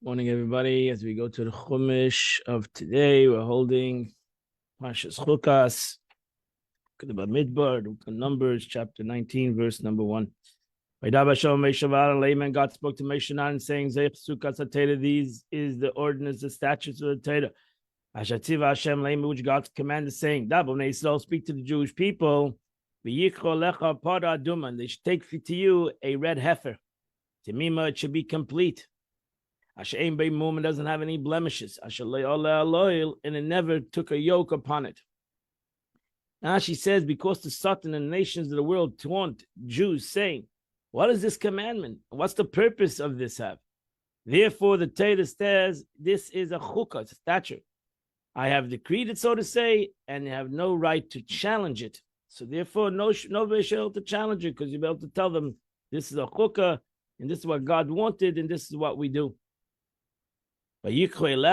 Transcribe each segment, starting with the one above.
Morning, everybody. As we go to the Chumash of today, we're holding Parshas Chukas, Midbar, Numbers, chapter 19, verse number 1. God spoke to Moshe and saying, these is the ordinance, the statutes of the Torah. Hashativ Hashem Leim, which God commanded, saying, Israel, speak to the Jewish people, and they should take to you a red heifer. Timima, it should be complete. Asher Bei Mu'min doesn't have any blemishes. Asher and it never took a yoke upon it. Now she says, because the Satan and the nations of the world taunt Jews, saying, what is this commandment? What's the purpose of this have? Therefore, the Torah says, this is a chukah, it's a statute. I have decreed it, so to say, and you have no right to challenge it. So therefore, nobody should be able to challenge it, because you'll be able to tell them, this is a chukah, and this is what God wanted, and this is what we do. It should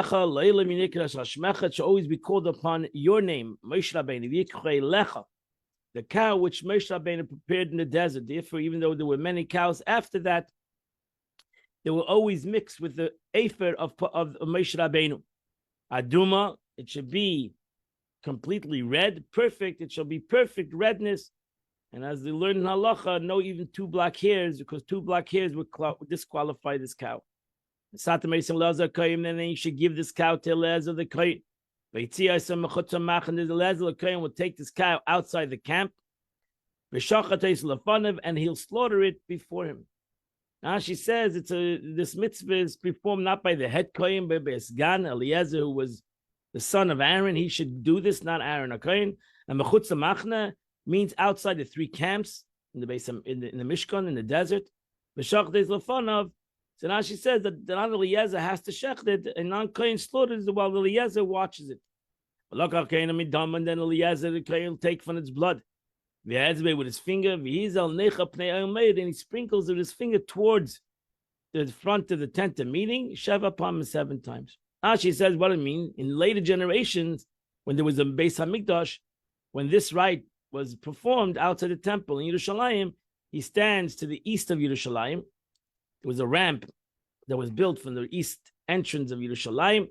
always be called upon your name, Moshe Rabbeinu. The cow which Moshe Rabbeinu prepared in the desert. Therefore, even though there were many cows after that, they were always mixed with the afer of Moshe Rabbeinu. Aduma, it should be completely red, perfect. It shall be perfect redness. And as they learn in halacha, no even 2 black hairs, because 2 black hairs would disqualify this cow. Then you should give this cow to Eliezer the Kohen. And the Eliezer the Kohen will take this cow outside the camp, and he'll slaughter it before him. Now she says this mitzvah is performed not by the head Kohen, but by Esgan Eliezer, who was the son of Aaron. He should do this, not Aaron a Kohen. And mechutz machna means outside the 3 camps in the base in the Mishkan in the desert. So now she says that the non-Eliezer has to shecht it, and non-Kohen slaughters it while Eliezer watches it. And then Eliezer the Kohen will take from its blood. With his finger, and he sprinkles with his finger towards the front of the tent of meeting, Sheva Pam 7 times. Now she says what it means. In later generations, when there was a Beis Hamikdash, when this rite was performed outside the temple in Yerushalayim, he stands to the east of Yerushalayim. There was a ramp that was built from the east entrance of Yerushalayim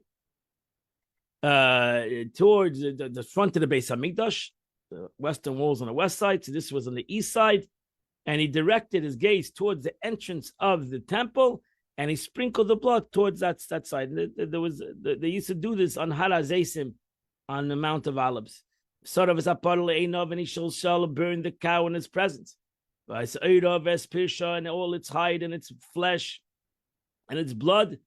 towards the front of the Beis Hamikdash, the western walls on the west side. So this was on the east side. And he directed his gaze towards the entrance of the temple, and he sprinkled the blood towards that side. They used to do this on Har HaZeisim, on the Mount of Olives. Sort of as a part of Einov, and he shall burn the cow in his presence. And all its hide and its flesh and its blood,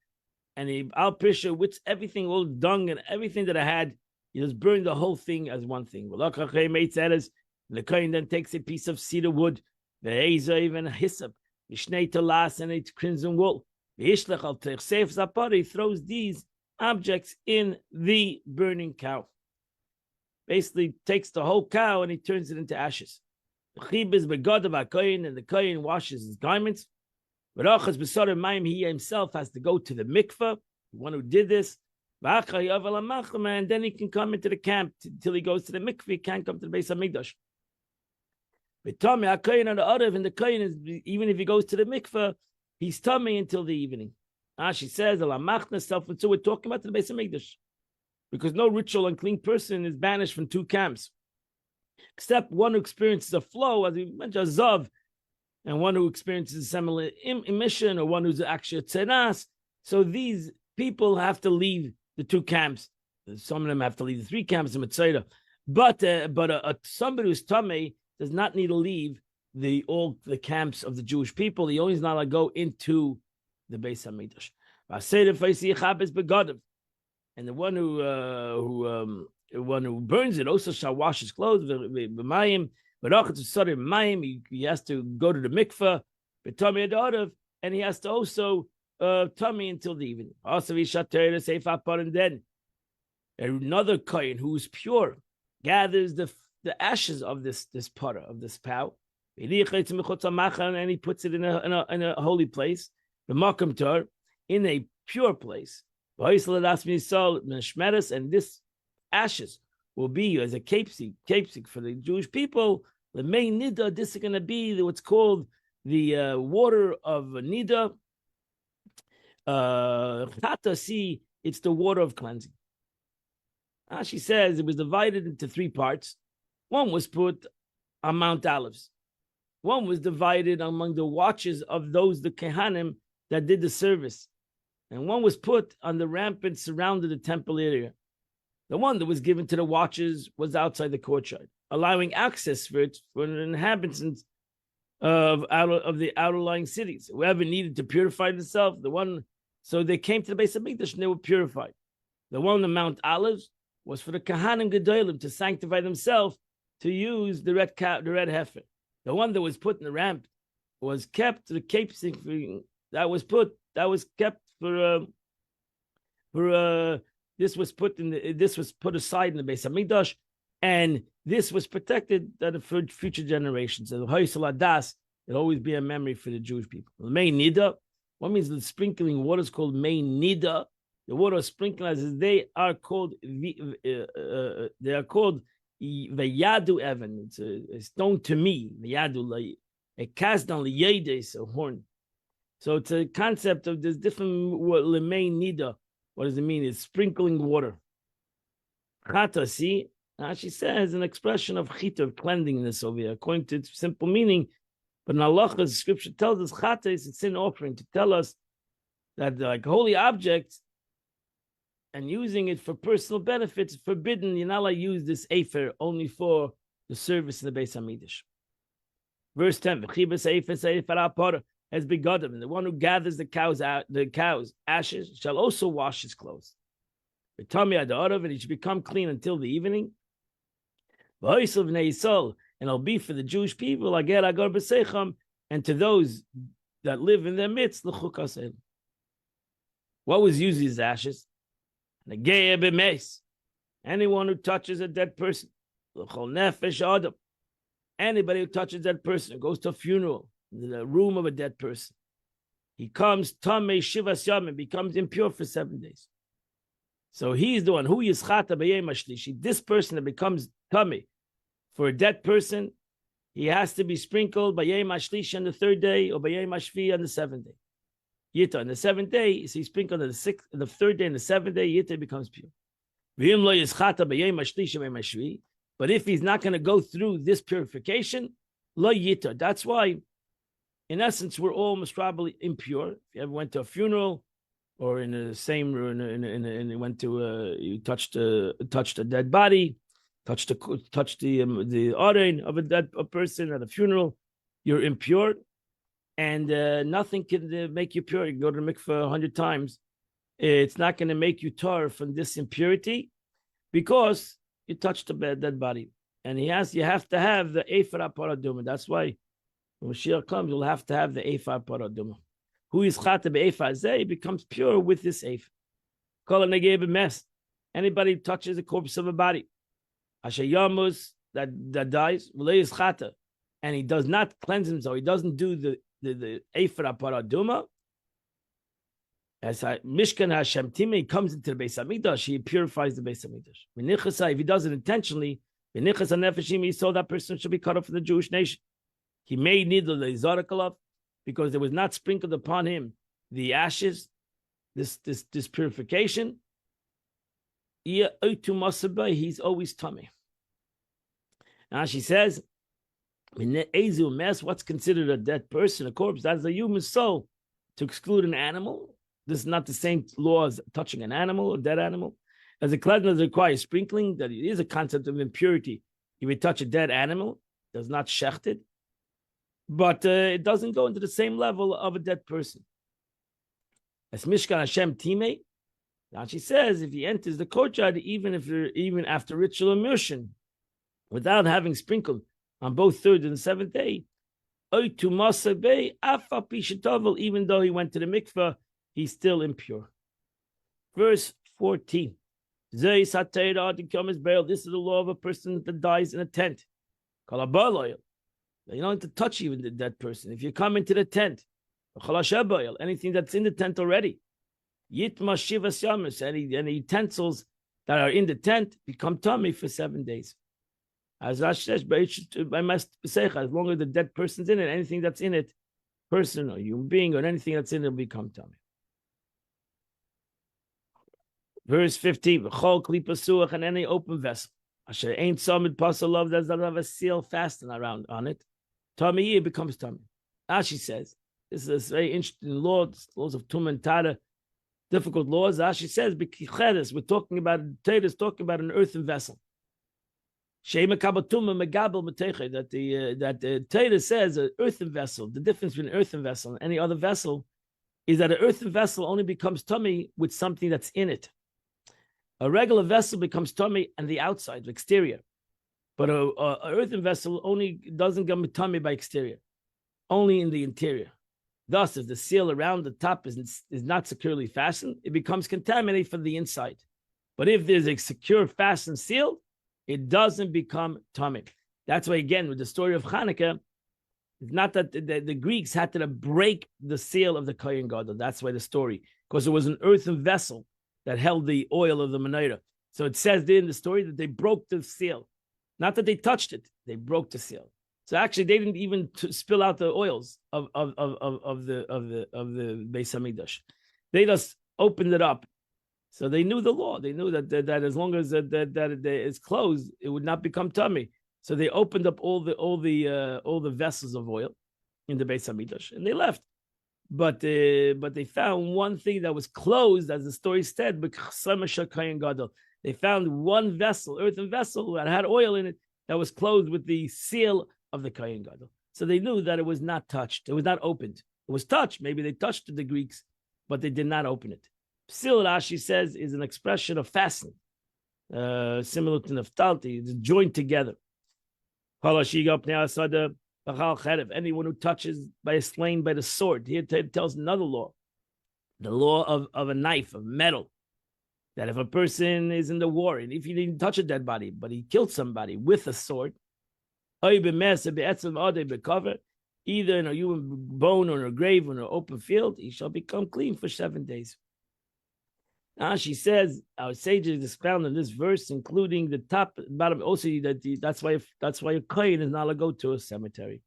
and he al pisha with everything, all dung and everything that I had, he just burned the whole thing as one thing. The Kohen then takes a piece of cedar wood, the ezav and a hyssop, the shnei talas and its crimson wool. He throws these objects in the burning cow. Basically takes the whole cow and he turns it into ashes. And the Kohen washes his garments. He himself has to go to the mikveh, the one who did this. And then he can come into the camp until he goes to the mikveh. He can't come to the Beis Hamikdash. But Tommy, HaKohen on the Arav, and the Kohen is, even if he goes to the mikveh, he's tummy until the evening. She says, so we're talking about the Beis Hamikdash, because no ritual unclean person is banished from 2 camps. Except one who experiences a flow, as we mentioned, a zav, and one who experiences a similar emission, or one who's actually a tzenas. So these people have to leave the 2 camps. Some of them have to leave the 3 camps in Mitzvah. But somebody who's tamei does not need to leave all the camps of the Jewish people. He only is not allowed to go into the Beis Hamikdash. And the one who burns it also shall wash his clothes. He has to go to the mikveh, and he has to also tummy until the evening. And then another kohen who is pure gathers the ashes of this potter, of this cow, and he puts it in a holy place, the makam tor, in a pure place. And this ashes will be as a capsik for the Jewish people. The main nida, this is going to be what's called the water of nida, Chata, see, it's the water of cleansing. She says it was divided into 3 parts. One was put on Mount Olives. One was divided among the watches of those, the Kehanim, that did the service. And one was put on the rampart surrounding the temple area. The one that was given to the watches was outside the courtyard, allowing access for it for the inhabitants of the outlying cities. Whoever needed to purify themselves, so they came to the Beis Hamikdash and they were purified. The one on Mount Olives was for the Kahanim Gedolim to sanctify themselves to use the red heifer. The one that was put in the ramp was kept to the cape that was kept for this was put aside in the Beis Hamikdash, and this was protected for future generations. So the Hoysel Adas, it'll always be a memory for the Jewish people. The Mei Nida, what means the sprinkling water is called Mei Nida. The water sprinkling, as they are called Vayadu Evan. It's a stone to me. Vayadu, a cast on the Yedes, a horn. So it's a concept of this different Lemei Nida. What does it mean? It's sprinkling water. Chata, see, she says an expression of chita, of cleanliness over here, according to its simple meaning. But in Allah, the scripture tells us chata is a sin offering to tell us that like holy objects and using it for personal benefits is forbidden. You're not allowed to use this afer only for the service in the Beis Hamikdash. Verse 10, as begotten, and the one who gathers the cow's ashes shall also wash his clothes. And he should become clean until the evening. And it'll be for the Jewish people, and to those that live in their midst. What was used as ashes? Anyone who touches a dead person. Anybody who touches that person, goes to a funeral, the room of a dead person, he comes tamei shivas yamim, becomes impure for 7 days. So he's the one who is chata b'yom hashlishi. This person that becomes tamei for a dead person, he has to be sprinkled b'yom hashlishi on the 3rd day or b'yom hashvi on the 7th day. Yita on the 7th day, so he's sprinkled on the 6th, the 3rd day and the 7th day. Yita becomes pure. V'im lo is chata b'yom hashlishi b'yom hashvi. But if he's not going to go through this purification, lo yita. That's why, in essence, we're all most probably impure. If you ever went to a funeral, or in the same room, and went to you touched a dead body, touched the orein of a person at a funeral, you're impure, and nothing can make you pure. You can go to the mikveh 100 times, it's not going to make you tar from this impurity, because you touched a dead body, and you have to have the ephah paraduma. That's why when Mashiach comes, you'll have to have the ephah paraduma. Who is chata be'ephah zeh becomes pure with this ephah. Kol negei b'mes. Anybody who touches a corpse of a body, asher yamus, that dies, v'lo is chata, and he does not cleanse himself, he doesn't do the ephah paraduma. As Mishkan Hashem Timei comes into the Beis Hamikdash, he purifies the Beis Hamikdash. If he does it intentionally, he saw that person should be cut off from the Jewish nation. He may need the Zarakalov because there was not sprinkled upon him the ashes, this purification. He's always tummy. Now she says, what's considered a dead person, a corpse? That's a human soul. To exclude an animal, this is not the same law as touching an animal, a dead animal. As a cleanliness requires sprinkling, that it is a concept of impurity. If you touch a dead animal, it does not shecht it, but it doesn't go into the same level of a dead person. As Mishkan Hashem Timei, now she says, if he enters the courtyard, even after ritual immersion, without having sprinkled on both 3rd and 7th day, even though he went to the mikveh, he's still impure. Verse 14. This is the law of a person that dies in a tent. You don't have to touch even the dead person. If you come into the tent, anything that's in the tent already, any utensils that are in the tent become tummy for 7 days. As Rashi says, as long as the dead person's in it, anything that's in it, person or human being or anything that's in it will become tummy. Verse 15, V'chol kli pasuach, and any open vessel. Asher ain't samid pasal love, does not have a seal fastened around on it. Tummy, it becomes tummy. Ashi says, this is a very interesting law, laws of Tum and Tara, difficult laws. Ashi says, we're talking about, Torah is talking about an earthen vessel. That the Torah says an earthen vessel, the difference between an earthen vessel and any other vessel is that an earthen vessel only becomes tummy with something that's in it. A regular vessel becomes tummy on the outside, the exterior. But a earthen vessel only doesn't become tummy by exterior, only in the interior. Thus, if the seal around the top is not securely fastened, it becomes contaminated from the inside. But if there's a secure fastened seal, it doesn't become tummy. That's why, again, with the story of Hanukkah, it's not that the Greeks had to break the seal of the Kohen Gadol. That's why the story, because it was an earthen vessel that held the oil of the menorah. So it says there in the story that they broke the seal. Not that they touched it, they broke the seal. So actually, they didn't even spill out the oils of the Beis Hamikdash. They just opened it up. So they knew the law. They knew that as long as that it's closed, it would not become tummy. So they opened up all the vessels of oil in the Beis Hamikdash, and they left. But they found one thing that was closed, as the story said. They found one vessel, earthen vessel that had oil in it, that was closed with the seal of the Kohen Gadol. So they knew that it was not touched. It was not opened. It was touched. Maybe they touched the Greeks, but they did not open it. Psil, Rashi says, is an expression of fastening, similar to naftalti. It's joined together. Anyone who touches by a slain by the sword. Here it tells another law, the law of a knife, of metal, that if a person is in the war, and if he didn't touch a dead body, but he killed somebody with a sword, either in a human bone or in a grave or in an open field, he shall become clean for 7 days. Now she says, our sages expound on this verse, including the top and bottom. Also, that's why a kohen is not allowed to go to a cemetery.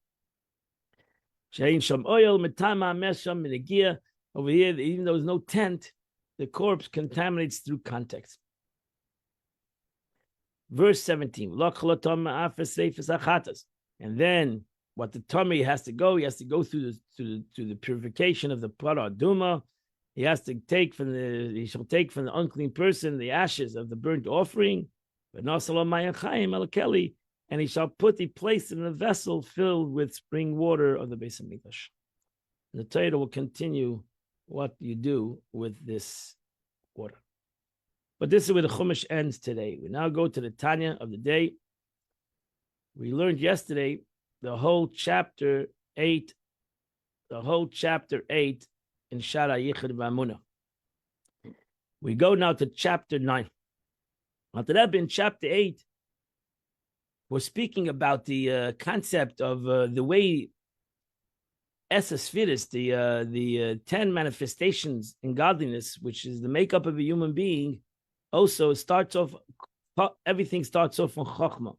Over here, even though there's no tent, the corpse contaminates through context. Verse 17. And then what the tummy has to go, he has to go through the purification of the Parah Aduma. He shall take from the unclean person the ashes of the burnt offering, and he shall place it in a vessel filled with spring water of the Beis Hamikdash. The Torah will continue what you do with this water. But this is where the Chumash ends today. We now go to the Tanya of the day. We learned yesterday the whole chapter 8 in Shara Yichud V'Amunah. We go now to chapter 9. After that, in chapter 8, we're speaking about the concept of the way Esesphiris, the 10 manifestations in godliness, which is the makeup of a human being, also starts off, everything starts off from Chachma.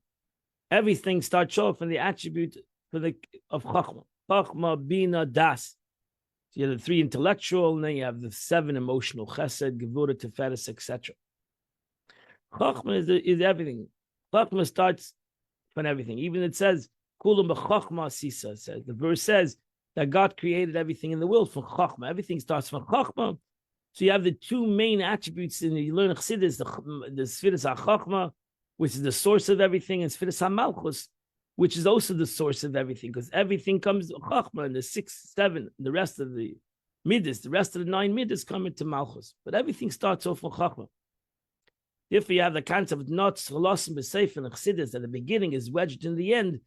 Everything starts off from the attribute of Chachma. Chachma, Bina, Das. So you have the 3 intellectual, and then you have the 7 emotional, Chesed, Gevurah, Tiferes, etc. Chachma is everything. Chachma starts from everything. Even it says, Kulam b'Chachma Sisa. Says the verse says that God created everything in the world from Chachma. Everything starts from Chachma. So you have the 2 main attributes in you learn Chassidus, the Sfiras HaChachma, which is the source of everything, and Sfiras HaMalchus, which is also the source of everything, because everything comes to Chachma, and the 6, 7, the rest of the Midas, the rest of the 9 Midas come into Malchus. But everything starts off from Chachma. Therefore, you have the concept of not Chalasim B'Seif and Chassidus, that the beginning is wedged in the end,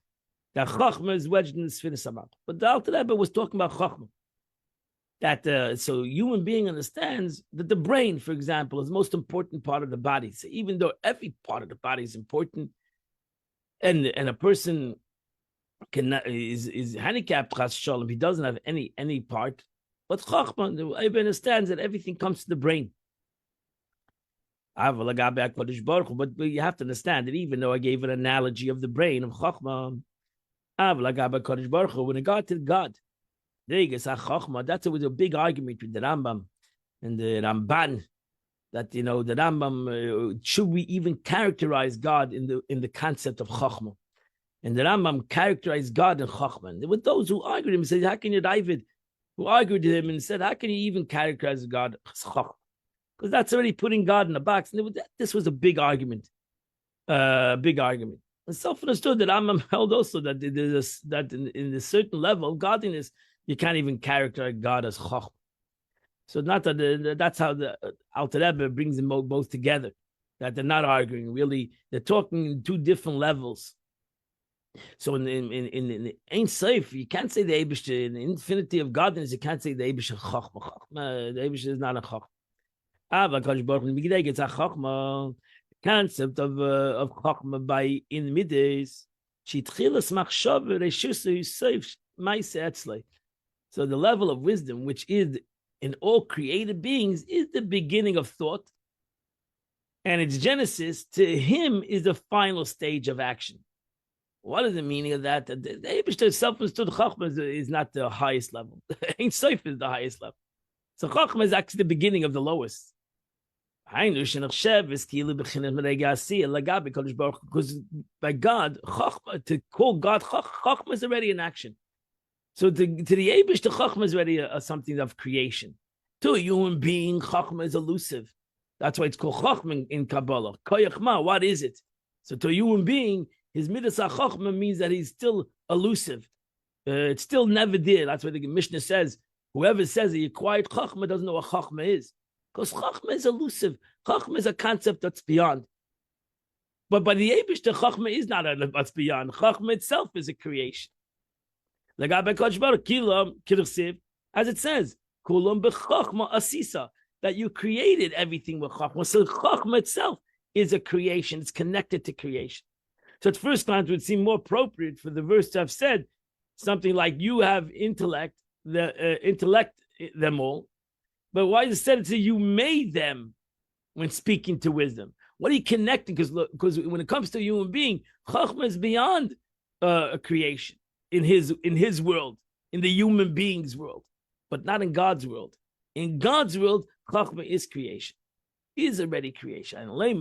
that Chachma is wedged in the Sfiras HaMalchus. But the Alter Rebbe was talking about Chachma. That so human being understands that the brain, for example, is the most important part of the body. So even though every part of the body is important, and a person is handicapped, chas shalom, he doesn't have any part. But Chachma, everybody understands that everything comes to the brain. But you have to understand that even though I gave an analogy of the brain of Chachma, when it got to God, that's a big argument with the Rambam and the Ramban. that the Rambam should we even characterize God in the concept of Chachma? And the Rambam characterized God in Chachma. And there were those who argued him and said, how can you David, who argued with him and said, how can you even characterize God as Chachma? Because that's already putting God in a box. And this was a big argument. Big argument. It's self-understood that Rambam held also that in a certain level of godliness, you can't even characterize God as Chachma. So not that that's how the Alter Rebbe brings them both together, that they're not arguing. Really, they're talking in two different levels. So in Ein Sof, you can't say the Eibishter in the infinity of godliness. You can't say the Eibishter Chachma. The Eibishter is not a Chachma. Aber Kadosh Baruch Hu Migdei it's a Chachma. The concept of Chachma by in Midas. Shitchilas Machshava Reshusa Yusef Ma'aseh Etzlei. So the level of wisdom, which is in all created beings, is the beginning of thought, and its genesis to him is the final stage of action. What is the meaning of that? The Eibishter self-understood Chachma is not the highest level. Ein Sof is the highest level. So Chachma is actually the beginning of the lowest. Because by God, Chachma, to call God Chachma is already an action. So to the Eibishter, Chachma is already something of creation. To a human being, Chachma is elusive. That's why it's called Chachma in Kabbalah. Koyachma, what is it? So to a human being, his midas chachma means that he's still elusive. It's still never there. That's why the Mishnah says, whoever says he acquired chachma doesn't know what chachma is. Because chachma is elusive. Chachma is a concept that's beyond. But by the Eibishter, chachma is not what's beyond. Chachma itself is a creation. As it says, kulam b'chachma asisa, that you created everything with chachma. So chachma itself is a creation. It's connected to creation. So at first glance, it would seem more appropriate for the verse to have said something like, you have intellect them all. But why is it said to you made them when speaking to wisdom? What are you connecting? Because when it comes to a human being, Chachma is beyond a creation in his world, in the human being's world, but not in God's world. In God's world, Chachma is creation. Is already creation. That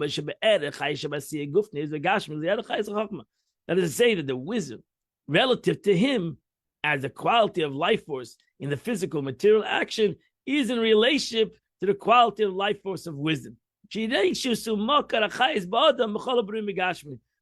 is to say that the wisdom relative to him as a quality of life force in the physical material action is in relationship to the quality of life force of wisdom.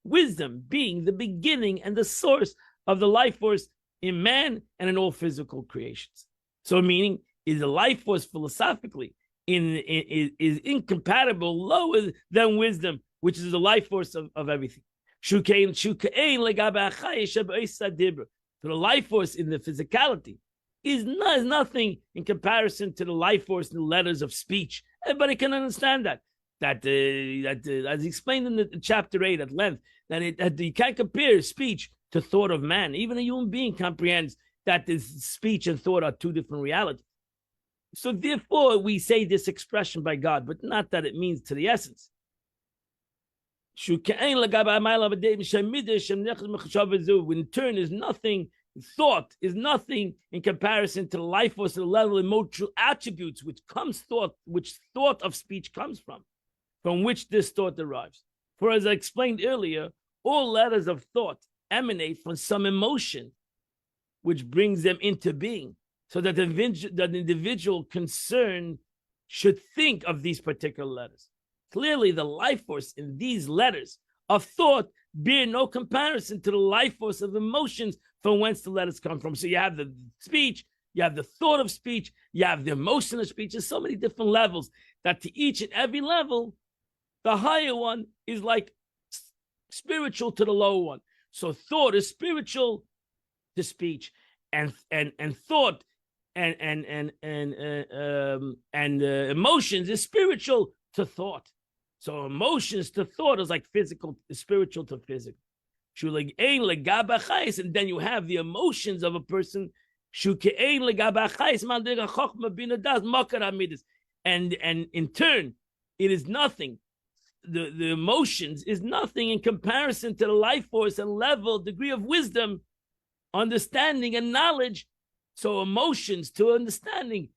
Wisdom being the beginning and the source of the life force in man and in all physical creations. So meaning is the life force philosophically is incompatible lower than wisdom, which is the life force of everything. So the life force in the physicality is nothing in comparison to the life force in the letters of speech. Everybody can understand that as explained in the chapter 8 at length, that you can't compare speech to thought of man. Even a human being comprehends that this speech and thought are two different realities. So therefore, we say this expression by God, but not that it means to the essence. In turn, is nothing. Thought is nothing in comparison to the life force, the level of emotional attributes which thought of speech comes from which this thought derives. For as I explained earlier, all letters of thought emanate from some emotion which brings them into being. So that the individual concerned should think of these particular letters. Clearly, the life force in these letters of thought bear no comparison to the life force of emotions from whence the letters come from. So you have the speech, you have the thought of speech, you have the emotion of speech. There's so many different levels that to each and every level, the higher one is like spiritual to the lower one. So thought is spiritual to speech, and thought and emotions is spiritual to thought. So emotions to thought is like physical, spiritual to physical. And then you have the emotions of a person. And in turn, it is nothing. The emotions is nothing in comparison to the life force and level, degree of wisdom, understanding, and knowledge. So emotions to understanding,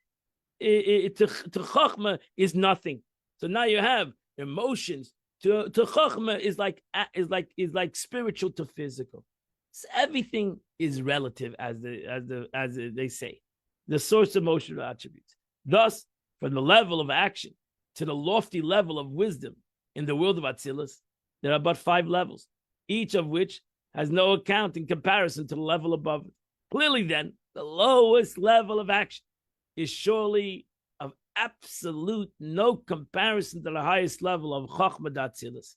to Chachma is nothing. So now you have emotions. To Chokhmah is like spiritual to physical. So everything is relative, as they say, the source of emotional attributes. Thus, from the level of action to the lofty level of wisdom in the world of Atzilus, there are but 5 levels, each of which has no account in comparison to the level above it. Clearly, then, the lowest level of action is surely of absolute no comparison to the highest level of Chokhmah Atzilus.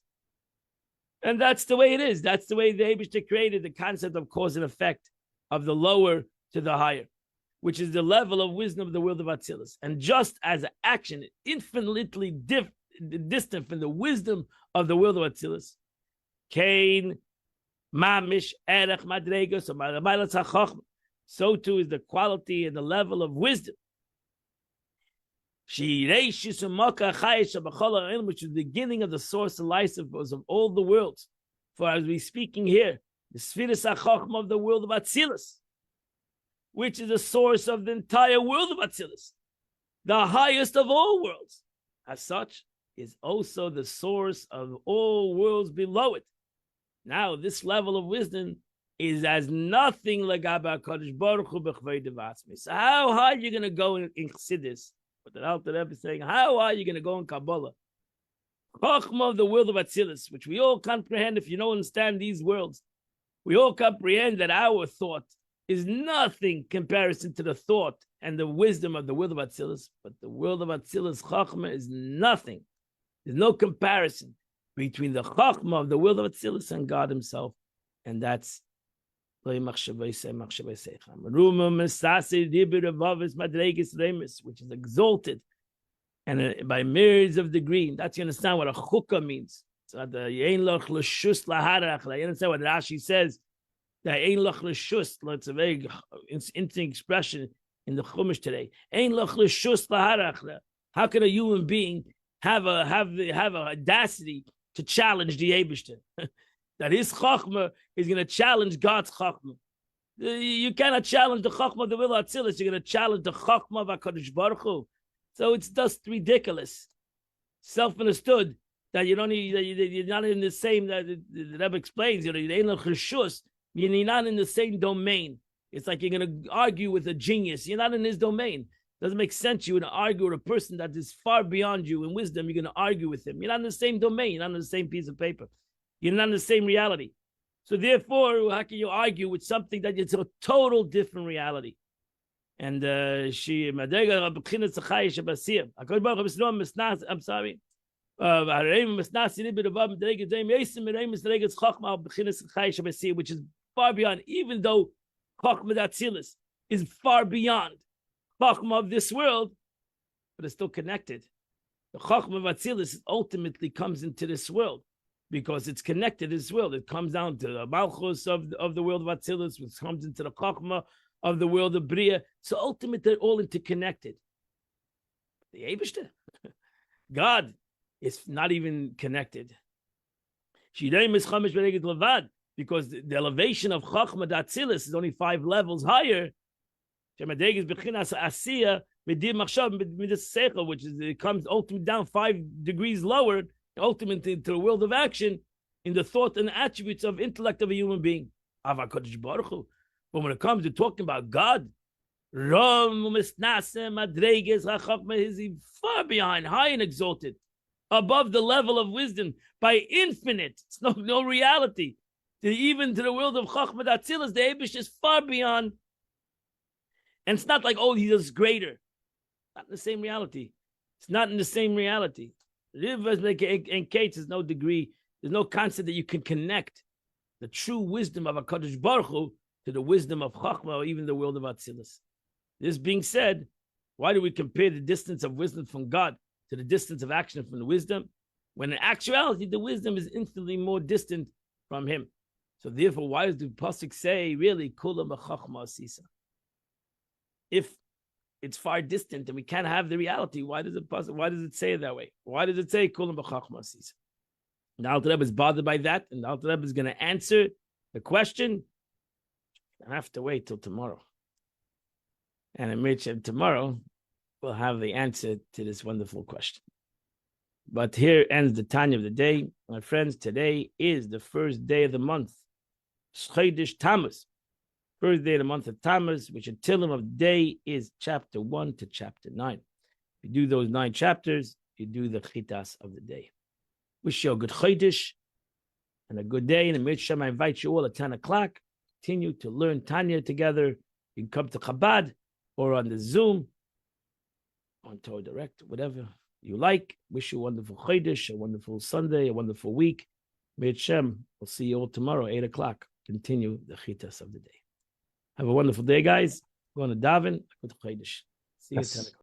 And that's the way it is. That's the way the Eibishter created the concept of cause and effect, of the lower to the higher, which is the level of wisdom of the world of Atzilus. And just as action is infinitely distant from the wisdom of the world of Atzilus, Kain, Mamish, Erech, Madregas, so too is the quality and the level of wisdom, which is the beginning of the source of life of all the worlds. For as we're speaking here, the Sfiras HaChochmah of the world of Atzilus, which is the source of the entire world of Atzilus, the highest of all worlds, as such, is also the source of all worlds below it. Now, this level of wisdom is as nothing Lagaba Kodesh Baruch Hu b'chvei devatzmi. So how high are you going to go in Chassidus? But the Alter Rebbe is saying, how are you going to go in Kabbalah? Chochmah of the world of Atzilus, which we all comprehend. If you don't understand these worlds, we all comprehend that our thought is nothing comparison to the thought and the wisdom of the world of Atzilus. But the world of Atzilus, Chochmah, is nothing. There's no comparison between the Chochmah of the world of Atzilus and God Himself. And that's which is exalted and by myriads of degrees. That's, you understand what a chukah means. So you understand what Rashi says. It's a very interesting expression in the Chumash today. How can a human being have a audacity to challenge the Eibishter? That his Chokhmah is going to challenge God's Chokhmah. You cannot challenge the Chokhmah of the will of Atzilus. You're going to challenge the Chokhmah of HaKadosh Baruch Hu. So it's just ridiculous. Self-understood that you don't need, you're not in the same, that the Rebbe explains, you're not in the same domain. It's like you're going to argue with a genius. You're not in his domain. Doesn't make sense. You're going to argue with a person that is far beyond you in wisdom. You're going to argue with him. You're not in the same domain. You're not in the same piece of paper. You're not in the same reality. So therefore, how can you argue with something that is a total different reality? And I'm sorry. Which is far beyond, even though Chokhmah Atzilus is far beyond Chokhmah of this world, but it's still connected. The Chokhmah of Atzilus ultimately comes into this world, because it's connected as well. It comes down to the Malchus of the world of Atzilus, which comes into the Chokhmah of the world of Bria. So ultimately, they're all interconnected. The Eibishter, God, is not even connected. Because the elevation of Chokhmah Atzilus is only 5 levels higher. Which is, it comes ultimately down 5 degrees lower, ultimately to the world of action in the thought and attributes of intellect of a human being. But when it comes to talking about God, is far behind, high and exalted, above the level of wisdom by infinite. It's no reality. Even to the world of Chokhmah Atzilus, the Eibush is far beyond. And it's not like, oh, he's just greater. Not in the same reality. It's not in the same reality. In case there's no degree, there's no concept that you can connect the true wisdom of HaKadosh Baruch Hu to the wisdom of Chokhmah or even the world of Atzilus. This being said, why do we compare the distance of wisdom from God to the distance of action from the wisdom, when in actuality the wisdom is infinitely more distant from Him? So therefore, why does the pasuk say really Kula B'Chokhmah Asisa? If it's far distant and we can't have the reality, why does it say it that way? Why does it say Kula B'Chokhmah Asisa? And the Alter Rebbe is bothered by that, and the Alter Rebbe is going to answer the question. I have to wait till tomorrow. And in which tomorrow we'll have the answer to this wonderful question. But here ends the Tanya of the day. My friends, today is the first day of the month. Chodesh Tammuz. First day of the month of Tammuz, which a Tillim of the day is chapter 1 to chapter 9. You do those 9 chapters, you do the Chitas of the day. Wish you a good Chodesh and a good day. And in Mitzvah, I invite you all at 10 o'clock. Continue to learn Tanya together. You can come to Chabad or on the Zoom, on Torah Direct, whatever you like. Wish you a wonderful Chodesh, a wonderful Sunday, a wonderful week. Mitzvah, we'll see you all tomorrow, 8 o'clock. Continue the Chitas of the day. Have a wonderful day, guys. Go on to Davin. Good Chodesh. See you at 10 o'clock.